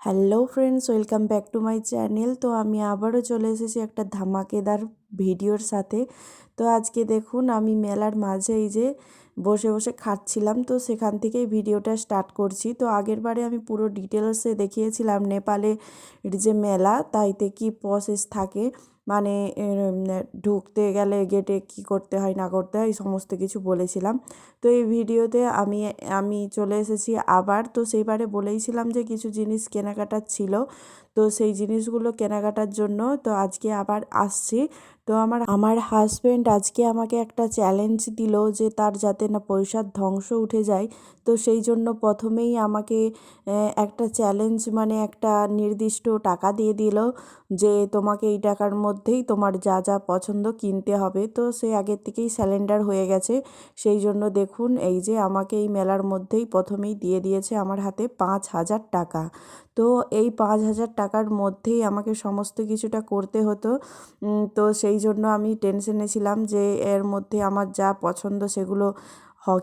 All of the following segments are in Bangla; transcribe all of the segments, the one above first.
Hello friends, welcome back to my channel. তো আমি আবারও চলে এসেছি একটা ধামাকেদার ভিডিওর সাথে। তো আজকে দেখুন আমি মেলার মাঝে এই যে বসে বসে খাচ্ছিলাম, তো সেখান থেকেই ভিডিওটা স্টার্ট করছি। তো আগের বারে আমি পুরো ডিটেলসে দেখিয়েছিলাম নেপালে যে মেলা তাইতে কি প্রসেস থাকে, মানে ঢুকতে গেলে গেটে কি করতে হয় না করতে হয় সমস্ত কিছু বলেছিলাম। তো এই ভিডিওতে আমি আমি চলে এসেছি আবার। তো সেইবারে বলেইছিলাম যে কিছু জিনিস কেনাকাটার ছিল, তো সেই জিনিসগুলো কেনাকাটার জন্য তো আজকে আবার আসছি। তো আমার হাজব্যান্ড আজকে আমাকে একটা চ্যালেঞ্জ দিল যে তার যাতে না পয়সার ধ্বংস উঠে যায়। তো সেই জন্য প্রথমেই আমাকে একটা চ্যালেঞ্জ, মানে একটা নির্দিষ্ট টাকা দিয়ে দিল যে তোমাকে এই টাকার মধ্যেই তোমার যা যা পছন্দ কিনতে হবে। তো সে আগের থেকেই স্যালেন্ডার হয়ে গেছে, সেই জন্য দেখুন এই যে আমাকে এই মেলার মধ্যেই প্রথমেই দিয়ে দিয়েছে আমার হাতে 5,000 টাকা। তো এই 5,000 টাকার মধ্যেই আমাকে সমস্ত কিছুটা করতে হতো। তো সেই জন্য আমি টেনশনে ছিলাম যে এর মধ্যে আমার যা পছন্দ সেগুলো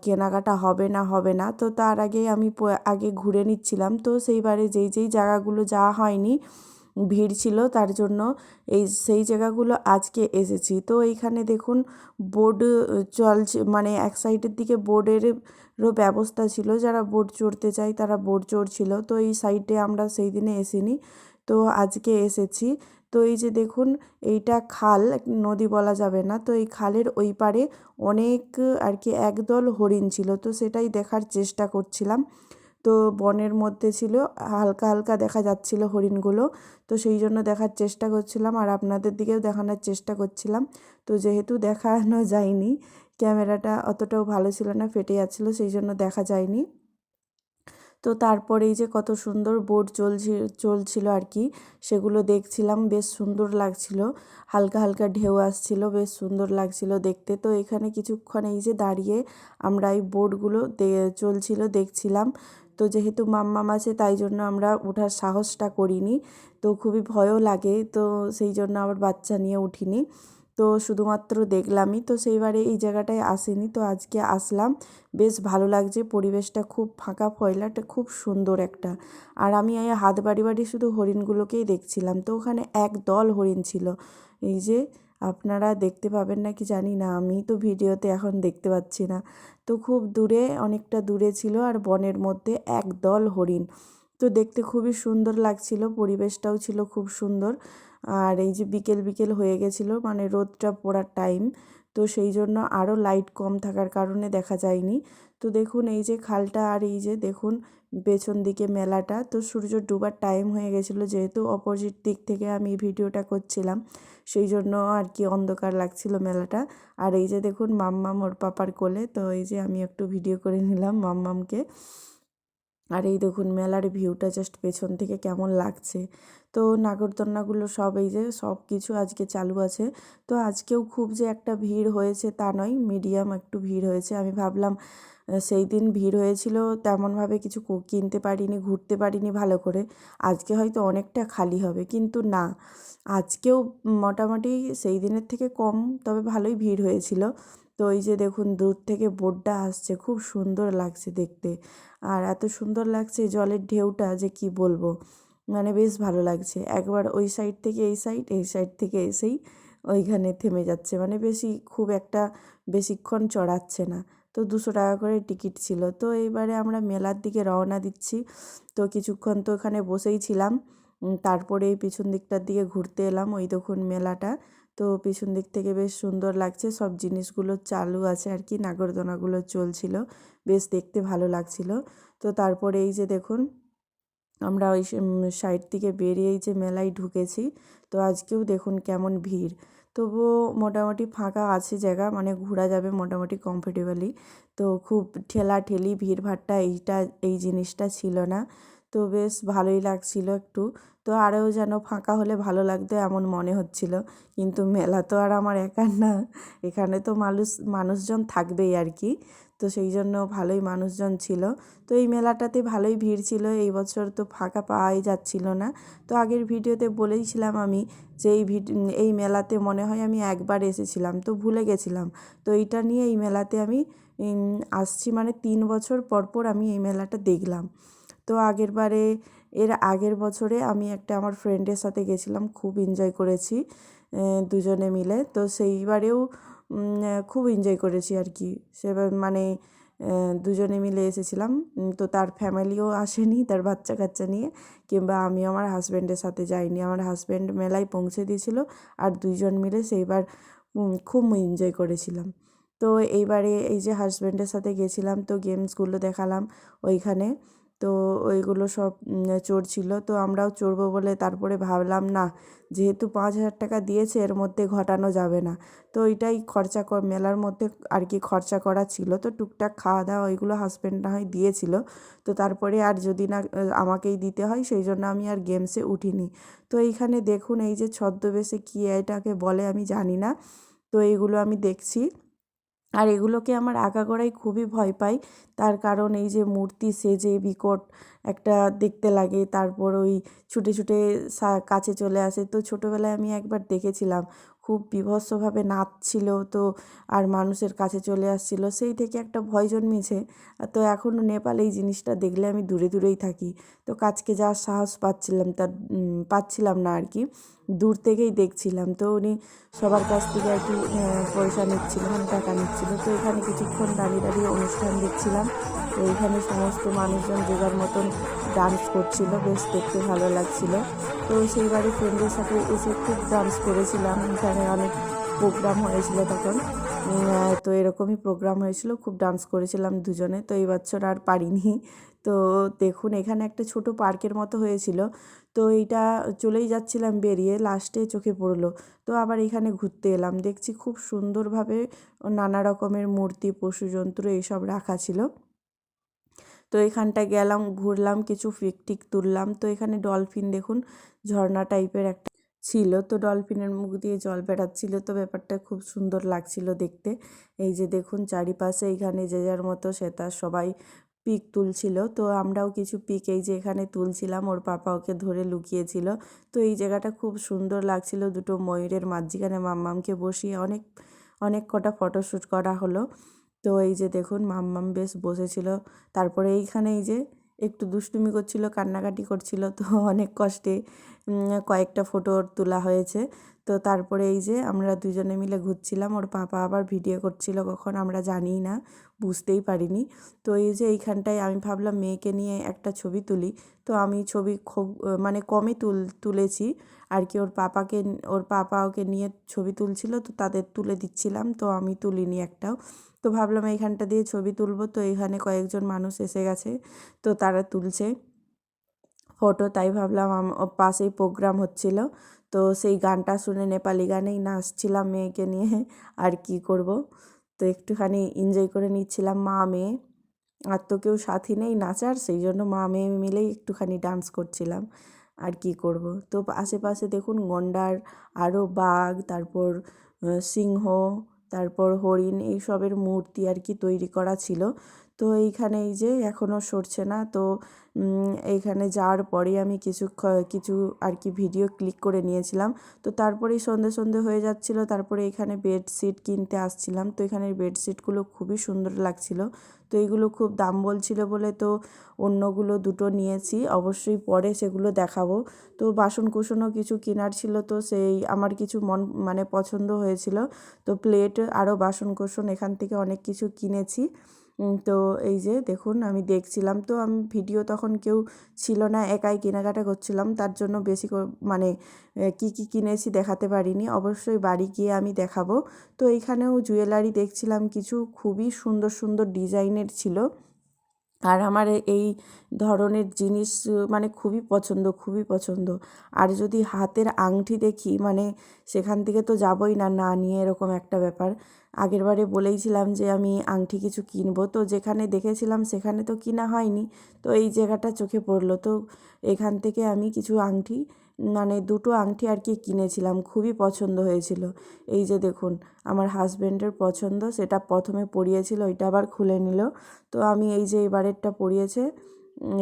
কেনাকাটা হবে না হবে না। তো তার আগেই আমি আগে ঘুরে নিচ্ছিলাম। তো সেইবারে যেই যেই জায়গাগুলো যাওয়া হয়নি, ভিড় ছিল, তার জন্য সেই জায়গাগুলো আজকে এসেছি। তো এইখানে দেখুন বোর্ড চলছে, মানে এক সাইডের দিকে বোর্ডেরও ব্যবস্থা ছিল, যারা বোর্ড চড়তে চায় তারা বোর্ড চড়ছিল। তো এই সাইডে আমরা সেই দিনে এসিনি, তো আজকে এসেছি। তো এই যে দেখুন এইটা খাল, নদী বলা যাবে না। তো এই খালের ওই পারে অনেক আর কি একদল হরিণ ছিল, তো সেটাই দেখার চেষ্টা করছিলাম। তো বনের মধ্যে ছিল, হালকা হালকা দেখা যাচ্ছিল হরিণগুলো, তো সেই জন্য দেখার চেষ্টা করছিলাম আর আপনাদের দিকেও দেখানোর চেষ্টা করছিলাম। তো যেহেতু দেখানো যায়নি, ক্যামেরাটা অতটাও ভালো ছিল না, ফেটে যাচ্ছিলো, সেই জন্য দেখা যায়নি। তো তারপরে এই যে কত সুন্দর বোট চলছিল আর কি, সেগুলো দেখছিলাম, বেশ সুন্দর লাগছিল, হালকা হালকা ঢেউ আসছিল, বেশ সুন্দর লাগছিল দেখতে। তো এখানে কিছুক্ষণ এই যে দাঁড়িয়ে আমরা এই বোটগুলো চলছিল দেখছিলাম। তো যেহেতু মাম্মাম আছে তাই জন্য আমরা ওঠার সাহসটা করিনি, তো খুবই ভয়ও লাগে, তো সেই জন্য আবার বাচ্চা নিয়ে উঠিনি। তো শুধুমাত্র দেখলামই। তো সেইবারে এই জায়গাটায় আসিনি, তো আজকে আসলাম, বেশ ভালো লাগছে, পরিবেশটা খুব ফাঁকা ফয়লাটা খুব সুন্দর একটা। আর আমি এই হাত বাড়ি বাড়ি শুধু হরিণগুলোকেই দেখছিলাম। তো ওখানে এক দল হরিণ ছিল, এই যে আপনারা দেখতে পাবেন না কি জানি না, আমি তো ভিডিওতে এখন দেখতে পাচ্ছি না। তো খুব দূরে, অনেকটা দূরে ছিল, আর বনের মধ্যে এক দল হরিণ। তো দেখতে খুবই সুন্দর লাগছিল, পরিবেশটাও ছিল খুব সুন্দর। আর এই যে বিকেল বিকেল হয়ে গেছিলো, মানে রোদটা পড়ার টাইম, তো সেই জন্য আরও লাইট কম থাকার কারণে দেখা যায়নি। তো দেখুন এই যে খালটা, আর এই যে দেখুন পেছন দিকে মেলাটা। তো সূর্য ডুবার টাইম হয়ে গেছিলো, যেহেতু অপোজিট দিক থেকে আমি ভিডিওটা করছিলাম, সেই জন্য আর কি অন্ধকার লাগছিল মেলাটা। আর এই যে দেখুন মাম্মাম ওর পাপার কোলে, তো এই যে আমি একটু ভিডিও করে নিলাম মাম্মামকে। আর এই দেখুন মেলার ভিউটা জাস্ট পেছন থেকে কেমন লাগছে। তো নাগরদোলনাগুলো সব এই যে সব কিছু আজকে চালু আছে। তো আজকেও খুব যে একটা ভিড় হয়েছে তা নয়, মিডিয়াম একটু ভিড় হয়েছে। আমি ভাবলাম সেই দিন ভিড় হয়েছিল, তেমনভাবে কিছু কিনতে পারিনি, ঘুরতে পারিনি ভালো করে, আজকে হয়তো অনেকটা খালি হবে, কিন্তু না, আজকেও মোটামুটি সেই দিনের থেকে কম, তবে ভালোই ভিড় হয়েছিল। তো এই যে দেখুন দূর থেকে বোটটা আসছে, খুব সুন্দর লাগছে দেখতে। আর এত সুন্দর লাগছে জলের ঢেউটা যে কি বলবো, মানে বেশ ভালো লাগছে। একবার ওই সাইড থেকে এই সাইড, এই সাইড থেকে এসেই ওইখানে থেমে যাচ্ছে, মানে খুব একটা বেশিক্ষণ চড়াচ্ছে না। তো 200 টাকা করে টিকিট ছিল। তো এইবারে আমরা মেলার দিকে রওনা দিচ্ছি। তো কিছুক্ষণ তো ওখানে বসেই ছিলাম, তারপরে এই পিছন দিকটার দিকে ঘুরতে এলাম, ওই দেখুন মেলাটা। তো পিছন দিক থেকে বেশ সুন্দর লাগছে, সব জিনিসগুলো চালু আছে আর কি, নাগরদোলনাগুলো চলছিল, বেশ দেখতে ভালো লাগছিল। তো তারপরে এই যে দেখুন আমরা ওই সাইড থেকে বেরিয়েই যে মেলায় ঢুকেছি। তো আজকেও দেখুন কেমন ভিড়, তবুও মোটামুটি ফাঁকা আছে জায়গা, মানে ঘোরা যাবে মোটামুটি কমফোর্টেবলি। তো খুব ঠেলাঠেলি ভিড়ভাট্টা এই জিনিসটা ছিল না। তো বেশ ভালোই লাগছিল একটু। তো আরও যেন ফাঁকা হলে ভালো লাগতো এমন মনে হচ্ছিল, কিন্তু মেলা তো আর আমার একার না, এখানে তো মানুষজন থাকবেই আর কি। তো সেই জন্য ভালোই মানুষজন ছিল। তো এই মেলাটাতে ভালোই ভিড় ছিল, এই বছর তো ফাঁকা পাওয়াই যাচ্ছিল না। তো আগের ভিডিওতে বলেইছিলাম আমি যে এই মেলাতে মনে হয় আমি একবার এসেছিলাম, তো ভুলে গেছিলাম। তো এইটা নিয়ে এই মেলাতে আমি আসছি, মানে 3 বছর পর পর আমি এই মেলাটা দেখলাম। তো আগের বারে এর আগের বছরে আমি একটা আমার ফ্রেন্ডের সাথে গেছিলাম, খুব এনজয় করেছি দুজনে মিলে। তো সেইবারেও খুব এনজয় করেছি আর কি। সেবার মানে দুজনে মিলে এসেছিলাম। তো তার ফ্যামিলিও আসেনি তার বাচ্চা কাচ্চা নিয়ে, কিংবা আমি আমার হাজব্যান্ডের সাথে যাইনি। আমার হাজব্যান্ড মেলায় পৌঁছে দিয়েছিল, আর দুইজন মিলে সেইবার খুব এনজয় করেছিলাম। তো এইবারে এই যে হাজব্যান্ডের সাথে গেছিলাম, তো গেমসগুলো দেখালাম ওইখানে। তো ওইগুলো সব চড়ছিল, তো আমরাও চড়বো বলে তারপরে ভাবলাম না, যেহেতু 5,000 টাকা দিয়েছে এর মধ্যে ঘটানো যাবে না। তো ওইটাই খরচা মেলার মধ্যে আর কি খরচা করা ছিল। তো টুকটাক খাওয়া দাওয়া ওইগুলো হাজব্যান্ড না হয় দিয়েছিল। তো তারপরে আর যদি না আমাকেই দিতে হয়, সেই জন্য আমি আর গেমসে উঠিনি। তো এইখানে দেখুন এই যে ছদ্মবেশে কী এটাকে বলে আমি জানি না। তো এইগুলো আমি দেখছি, আর এগুলোকে আমার আগাগোড়াই খুবই ভয় পাই। তার কারণ এই যে মূর্তি সেজে বিকট একটা দেখতে লাগে, তারপর ওই ছুটে ছুটে কাছে চলে আসে। তো ছোটোবেলায় আমি একবার দেখেছিলাম, খুব বীভৎসভাবে নাচছিল, তো আর মানুষের কাছে চলে আসছিল, সেই থেকে একটা ভয় জন্মেছে। তো এখনও নেপালে এই জিনিসটা দেখলে আমি দূরে দূরেই থাকি। তো কাছকে যাওয়ার সাহস পাচ্ছিলাম না আর কি, দূর থেকেই দেখছিলাম। তো উনি সবার কাছ থেকে আর কি পয়সা নিচ্ছিল, মানে টাকা নিচ্ছিল। তো এখানে কিছুক্ষণ দাঁড়িয়ে দাঁড়িয়ে অনুষ্ঠান দেখছিলাম। তো এখানে সমস্ত মানুষজন যে যার মতন ডান্স করছিল, বেশ দেখতে ভালো লাগছিল। তো সেইবারে ফ্রেন্ডের সাথে এসে খুব ডান্স করেছিলাম। এখানে অনেক প্রোগ্রাম হয়েছিল তখন, তো এরকমই প্রোগ্রাম হয়েছিল, খুব ডান্স করেছিলাম দুজনে। তো এই বছর আর পারিনি। তো দেখুন এখানে একটা ছোট পার্কের মতো হয়েছিল। তো এইটা চলেই যাচ্ছিলাম বেরিয়ে, লাস্টে চোখে পড়লো। তো আবার এখানে ঘুরতে এলাম, দেখছি খুব সুন্দরভাবে নানা রকমের মূর্তি, পশু জন্তু এইসব রাখা ছিল। তো এখানটায় গেলাম, ঘুরলাম, কিছু পিক তুললাম। তো এখানে ডলফিন দেখুন, ঝর্ণা টাইপের একটা ছিল, তো ডলফিনের মুখ দিয়ে জল বেরাচ্ছিল। তো ব্যাপারটা খুব সুন্দর লাগছিল দেখতে। এই যে দেখুন চারিপাশে এইখানে যে যার মতো সেটা সবাই পিক তুলছিল। তো আমরাও কিছু পিক এই যে এখানে তুলছিলাম, ওর পাপা ওকে ধরে লুকিয়েছিল। তো এই জায়গাটা খুব সুন্দর লাগছিল, দুটো ময়ূরের মাঝখানে মাম্মামকে বসিয়ে অনেক অনেক কটা ফটোশ্যুট করা হলো। তো এই যে দেখুন মাম্মাম বেশ বসেছিল। তারপরে এইখানে এই যে একটু দুষ্টুমি করছিল, কান্নাকাটি করছিল। তো অনেক কষ্টে কয়েকটা ফটো তোলা হয়েছে। তো তারপরে এই যে আমরা দুজনে মিলে ঘুরছিলাম, ওর পাপা আবার ভিডিও করছিল, কখন আমরা জানিই না, বুঝতেই পারিনি। তো এই যে এইখানটায় আমি ভাবলাম মেয়েকে নিয়ে একটা ছবি তুলি। তো আমি ছবি খুব মানে কমই তুলেছি আর কি। ওর পাপা ওকে নিয়ে ছবি তুলছিল, তো তাদের তুলে দিচ্ছিলাম, তো আমি তুলিনি একটাও। তো ভাবলাম এইখানটা দিয়ে ছবি তুলবো। তো এখানে কয়েকজন মানুষ এসে গেছে, তো তারা তুলছে ফটো, তাই ভাবলাম ওর পাশেই প্রোগ্রাম হচ্ছিল, তো সেই গানটা শুনে নেপালি গানেই নাচছিলাম মেয়েকে নিয়ে। আর কি করব, তো একটুখানি এনজয় করে নিচ্ছিলাম মা মেয়ে। আর তো কেউ সাথী নেই নাচার, সেই জন্য মা মেয়ে মিলেই একটুখানি ডান্স করছিলাম। আর কি করব। তো আশেপাশে দেখুন গন্ডার, আরও বাঘ, তারপর সিংহ, তারপর হরিণ, এইসবের মূর্তি আর কি তৈরি করা ছিল। তো এইখানে এই যে এখনও সরছে না। তো এইখানে যাওয়ার পরেই আমি কিছু আর কি ভিডিও ক্লিক করে নিয়েছিলাম। তো তারপরেই সন্ধে সন্ধে হয়ে যাচ্ছিল। তারপরে এখানে বেডশিট কিনতে আসছিলাম। তো এখানের বেডশিটগুলো খুবই সুন্দর লাগছিল। তো এইগুলো খুব দাম বলছিল বলে তো অন্যগুলো দুটো নিয়েছি, অবশ্যই পরে সেগুলো দেখাবো। তো বাসনকুসনও কিছু কেনার ছিল, তো সেই আমার কিছু মানে পছন্দ হয়েছিল। তো প্লেট, আরও বাসনকুসন, এখান থেকে অনেক কিছু কিনেছি। তো এই যে দেখুন আমি দেখছিলাম, তো আমি ভিডিও তখন কেউ ছিল না, একাই কেনাকাটা করছিলাম, তার জন্য বেশি মানে কি কি কিনেছি দেখাতে পারিনি। অবশ্যই বাড়ি গিয়ে আমি দেখাবো। তো এইখানেও জুয়েলারি দেখছিলাম, কিছু খুবই সুন্দর সুন্দর ডিজাইনের ছিল। আর আমার এই ধরনের জিনিস মানে খুবই পছন্দ, খুবই পছন্দ। আর যদি হাতের আংটি দেখি, মানে সেখান থেকে তো যাবই না না নিয়ে, এরকম একটা ব্যাপার। আগেরবারে বলেইছিলাম যে আমি আংটি কিছু কিনবো, তো যেখানে দেখেছিলাম সেখানে তো কিনা হয়নি। তো এই জায়গাটা চোখে পড়লো, তো এখান থেকে আমি কিছু আংটি, মানে দুটো আংটি আর কি কিনেছিলাম, খুবই পছন্দ হয়েছিল। এই যে দেখুন আমার হাজব্যান্ডের পছন্দ, সেটা প্রথমে পরিয়েছিল, ওইটা আবার খুলে নিল। তো আমি এই যে এবারেরটা পরিয়েছে,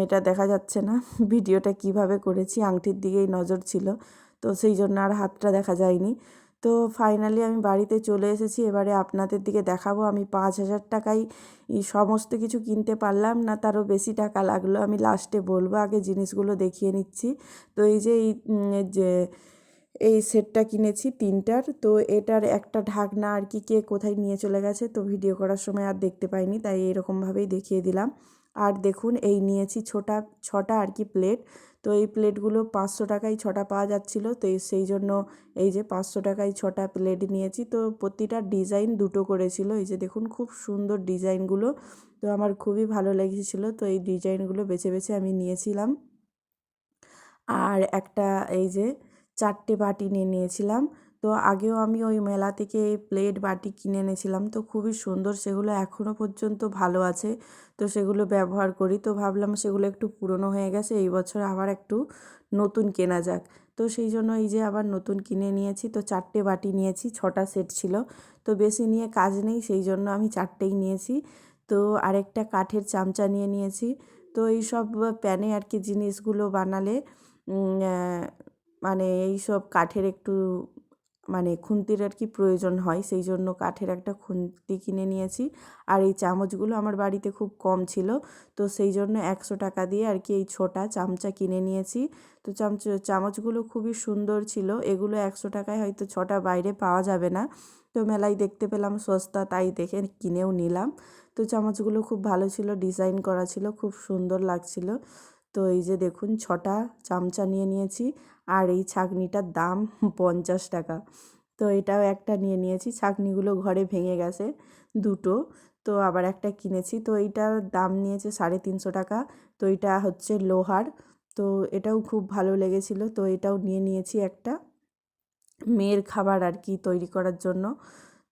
এটা দেখা যাচ্ছে না ভিডিওটা কিভাবে করেছি, আংটির দিকেই নজর ছিল, তো সেই জন্য আর হাতটা দেখা যায়নি। তো ফাইনালি আমি বাড়িতে চলে এসেছি। এবারে আপনাদের দিকে দেখাবো আমি 5,000 টাকায় সমস্ত কিছু কিনতে পারলাম না, তারও বেশি টাকা লাগলো। আমি লাস্টে বলবো, আগে জিনিসগুলো দেখিয়ে নিচ্ছি। তো এই যে এই সেটটা কিনেছি 3টার। তো এটার একটা ঢাকনা আর কি কে কোথায় নিয়ে চলে গেছে, তো ভিডিও করার সময় আর দেখতে পাইনি, তাই এরকমভাবেই দেখিয়ে দিলাম। আর দেখুন এই নিয়েছি ছটা আর কি প্লেট। তো এই প্লেটগুলো 500 টাকায় 6টা পাওয়া যাচ্ছিলো, তো সেই জন্য এই যে 500 টাকায় 6টা প্লেট নিয়েছি। তো প্রতিটা ডিজাইন দুটো করেছিল। এই যে দেখুন খুব সুন্দর ডিজাইনগুলো, তো আমার খুবই ভালো লেগেছিলো। তো এই ডিজাইনগুলো বেছে বেছে আমি নিয়েছিলাম। আর একটা এই যে 4টে বাটি নিয়ে নিয়েছিলাম। তো আগেও আমি ওই মেলা থেকে এই প্লেট বাটি কিনে এনেছিলাম, তো খুবই সুন্দর, সেগুলো এখনও পর্যন্ত ভালো আছে। তো সেগুলো ব্যবহার করি। তো ভাবলাম সেগুলো একটু পুরনো হয়ে গেছে, এই বছর আবার একটু নতুন কেনা যাক। তো সেই জন্য এই যে আবার নতুন কিনে নিয়েছি। তো 4টে বাটি নিয়েছি, 6টা সেট ছিল। তো বেশি নিয়ে কাজ নেই, সেই জন্য আমি 4টেই নিয়েছি। তো আরেকটা কাঠের চামচা নিয়ে নিয়েছি। তো এইসব প্যানে আর কি জিনিসগুলো বানালে মানে এইসব কাঠের একটু মানে খুন্তির আর কি প্রয়োজন হয়, সেই জন্য কাঠের একটা খুন্তি কিনে নিয়েছি। আর এই চামচগুলো আমার বাড়িতে খুব কম ছিল, তো সেই জন্য 100 টাকা দিয়ে আর কি এই ছোটা চামচা কিনে নিয়েছি। তো চামচগুলো খুবই সুন্দর ছিল। এগুলো 100 টাকায় হয়তো 6টা বাইরে পাওয়া যাবে না, তো মেলায় দেখতে পেলাম সস্তা, তাই দেখে কিনেও নিলাম। তো চামচগুলো খুব ভালো ছিল, ডিজাইন করা ছিল, খুব সুন্দর লাগছিল। তো এই যে দেখুন 6টা চামচা নিয়ে নিয়েছি। আর এই ছাঁকনিটার দাম 50 টাকা। তো এটাও একটা নিয়ে নিয়েছি। ছাঁকনিগুলো ঘরে ভেঙে গেছে দুটো, তো আবার একটা কিনেছি। তো এইটার দাম নিয়েছে 350 টাকা। তো এটা হচ্ছে লোহার। তো এটাও খুব ভালো লেগেছিলো, তো এটাও নিয়ে নিয়েছি একটা মেয়ের খাবার আর কি তৈরি করার জন্য।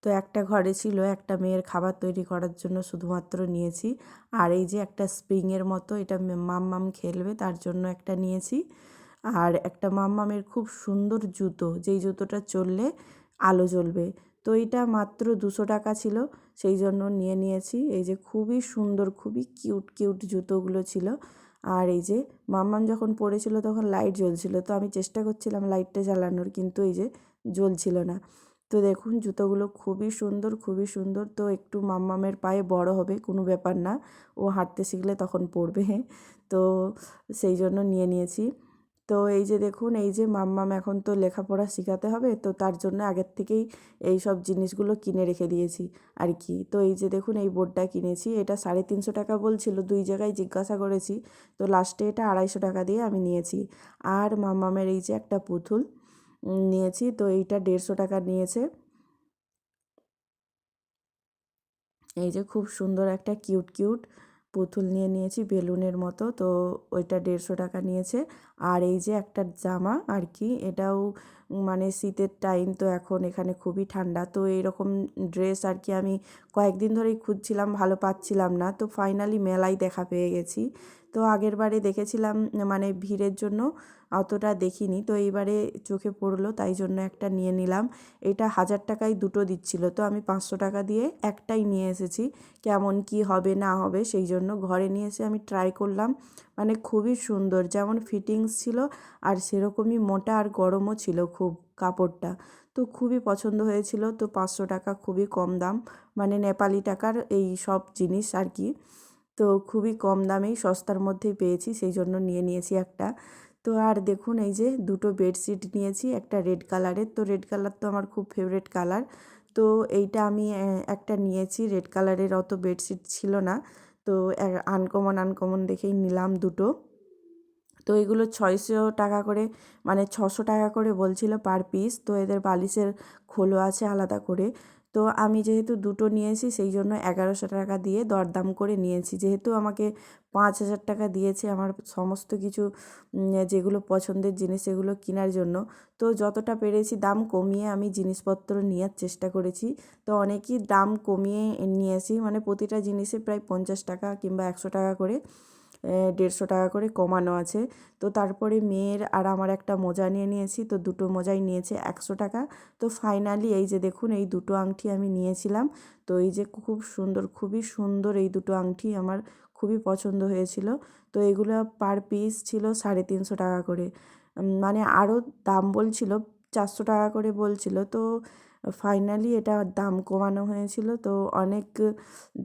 তো একটা ঘরে ছিল, একটা মেয়ের খাবার তৈরি করার জন্য শুধুমাত্র নিয়েছি। আর এই যে একটা স্প্রিংয়ের মতো, এটা মাম্মাম খেলবে তার জন্য একটা নিয়েছি। আর একটা মাম্মামের খুব সুন্দর জুতো, যেই জুতোটা চললে আলো জ্বলবে। তো এটা মাত্র 200 টাকা ছিল, সেই জন্য নিয়ে নিয়েছি। এই যে খুবই সুন্দর, খুবই কিউট কিউট জুতোগুলো ছিল। আর এই যে মাম্মাম যখন পড়েছিল তখন লাইট জ্বলছিল, তো আমি চেষ্টা করছিলাম লাইটটা জ্বালানোর, কিন্তু এই যে জ্বলছিল না। তো দেখুন জুতোগুলো খুবই সুন্দর, খুবই সুন্দর। তো একটু মাম্মামের পায়ে বড় হবে, কোনো ব্যাপার না, ও হাঁটতে শিখলে তখন পড়বে। তো সেই জন্য নিয়ে নিয়েছি। তো এই যে দেখুন, এই যে মাম্মাম এখন তো লেখাপড়া শেখাতে হবে, তো তার জন্য আগের থেকেই এই সব জিনিসগুলো কিনে রেখে দিয়েছি আর কি। তো এই যে দেখুন এই বোর্ডটা কিনেছি, এটা 350 টাকা বলছিল, 2 জায়গায় জিজ্ঞাসা করেছি, তো লাস্টে এটা 250 টাকা দিয়ে আমি নিয়েছি। আর মাম্মামের এই যে একটা পুতুল নিয়েছি, তো এইটা 150 টাকা নিয়েছে। এই যে খুব সুন্দর একটা কিউট কিউট পুতুল নিয়ে নিয়েছি বেলুনের মতো, তো ওইটা 150 টাকা নিয়েছে। আর এই যে একটা জামা আর কি, এটাও মানে শীতের টাইম, তো এখন এখানে খুবই ঠান্ডা, তো এইরকম ড্রেস আর কি আমি কয়েকদিন ধরেই খুঁজছিলাম, ভালো পাচ্ছিলাম না, তো ফাইনালি মেলায় দেখা পেয়ে গেছি। তো আগের বারে দেখেছিলাম, মানে ভিড়ের জন্য অতটা দেখিনি, তো এইবারে চোখে পড়লো, তাই জন্য একটা নিয়ে নিলাম। এটা 1000 টাকায় দুটো দিচ্ছিল, তো আমি 500 টাকা দিয়ে একটাই নিয়ে এসেছি। কেমন কি হবে না হবে সেই জন্য ঘরে নিয়ে এসে আমি ট্রাই করলাম। মানে খুবই সুন্দর, যেমন ফিটিংস ছিল আর সেরকমই মোটা আর গরমও ছিল খুব কাপড়টা। তো খুবই পছন্দ হয়েছিল। তো 500 টাকা খুবই কম দাম, মানে নেপালি টাকার এই সব জিনিস আর কি। তো খুবই কম দামেই সস্তার মধ্যেই পেয়েছি, সেই জন্য নিয়ে নিয়েছি একটা। তো আর দেখুন এই যে দুটো বেডশিট নিয়েছি, একটা রেড কালারের। তো রেড কালার তো আমার খুব ফেভারিট কালার। তো এইটা আমি একটা নিয়েছি, রেড কালারের অত বেডশিট ছিল না, তো আনকমন আনকমন দেখেই নিলাম দুটো। তো এগুলো 600 টাকা করে, মানে 600 টাকা করে বলছিল পার পিস। তো এদের বালিশের খোলও আছে আলাদা করে। তো আমি যেহেতু দুটো নিয়েছি, সেই জন্য 1100 টাকা দিয়ে দরদাম করে নিয়েছি। যেহেতু আমাকে 5000 টাকা দিয়েছে আমার সমস্ত কিছু যেগুলো পছন্দের জিনিস সেগুলো কেনার জন্য, তো যতটা পেরেছি দাম কমিয়ে আমি জিনিসপত্র নেওয়ার চেষ্টা করেছি। তো অনেকই দাম কমিয়ে নিয়েছি, মানে প্রতিটা জিনিসে প্রায় 50 টাকা কিংবা 100 টাকা করে, 150 টাকা করে কমানো আছে। তো তারপরে মেয়ের আর আমার একটা মোজা নিয়ে নিয়েছি, তো দুটো মোজাই নিয়েছে 100 টাকা। তো ফাইনালি এই যে দেখুন এই দুটো আংটি আমি নিয়েছিলাম। তো এই যে খুব সুন্দর, খুবই সুন্দর এই দুটো আংটি আমার খুবই পছন্দ হয়েছিল। তো এগুলো পার পিস ছিল 350 টাকা করে। মানে আরও দাম বলছিল 400 টাকা করে বলছিল। তো ফাইনালি এটা দাম কমানো হয়েছিল। তো অনেক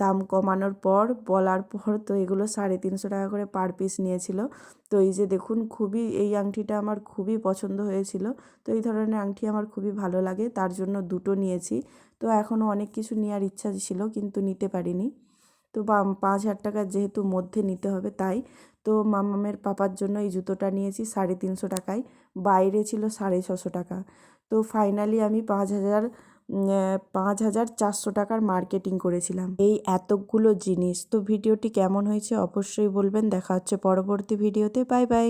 দাম কমানোর পর বলার পর তো এগুলো 350 টাকা করে পার পিস নিয়েছিল। তো এই যে দেখুন, এই আংটিটা আমার খুবই পছন্দ হয়েছিল। তো এই ধরনের আংটি আমার খুবই ভালো লাগে, তার জন্য দুটো নিয়েছি। তো এখনও অনেক কিছু নেওয়ার ইচ্ছা ছিল কিন্তু নিতে পারিনি। তো 5,000 টাকার যেহেতু মধ্যে নিতে হবে তাই। তো মামামের পাপার জন্য এই জুতোটা নিয়েছি 350 টাকায়, বাইরে ছিল 650 টাকা। তো ফাইনালি আমি 5,400 টাকার মার্কেটিং করেছিলাম এই এতগুলো জিনিস। তো ভিডিওটি কেমন হয়েছে অবশ্যই বলবেন। দেখা হচ্ছে পরবর্তী ভিডিওতে। Bye bye.